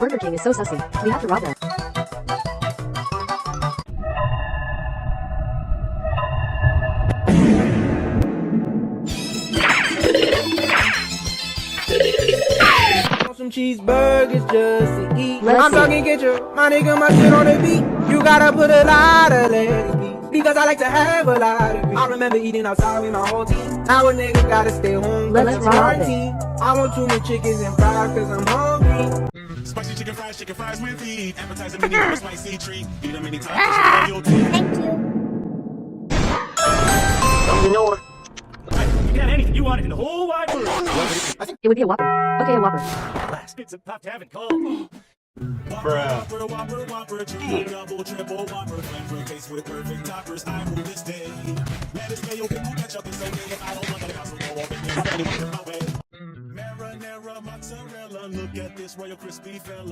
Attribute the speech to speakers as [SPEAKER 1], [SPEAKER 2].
[SPEAKER 1] Burger King is so sussy. We have to rob them.
[SPEAKER 2] Some cheeseburgers just to eat.
[SPEAKER 1] Let's
[SPEAKER 2] I'm
[SPEAKER 1] see.
[SPEAKER 2] talking get you, my nigga, my shit on the beat. You gotta put a lot of lettuce be. Because I like to have a lot of beef. I remember eating outside with my whole team. Now a nigga gotta stay home.
[SPEAKER 1] Let's
[SPEAKER 2] cause it's
[SPEAKER 1] rob it.
[SPEAKER 2] quarantine. I want tuna chickens and fries cause I'm hungry.
[SPEAKER 3] Spicy chicken fries with heat. Appetizer mini with a spicy treat. Eat them anytime. You'll do.
[SPEAKER 4] Thank you.
[SPEAKER 5] You got anything you want in the whole wide world.
[SPEAKER 1] It would be a Whopper. Okay, a Whopper.
[SPEAKER 5] Last bits of pop to have it cold.
[SPEAKER 3] Whopper, chicken, double, triple, Whopper, flavor case with perfect toppers. I rule this day. Lettuce, mayo, pickle, ketchup, and so if I don't want the house, we'll go off and get my way. Marinara, mozzarella, look at this royal crispy fella.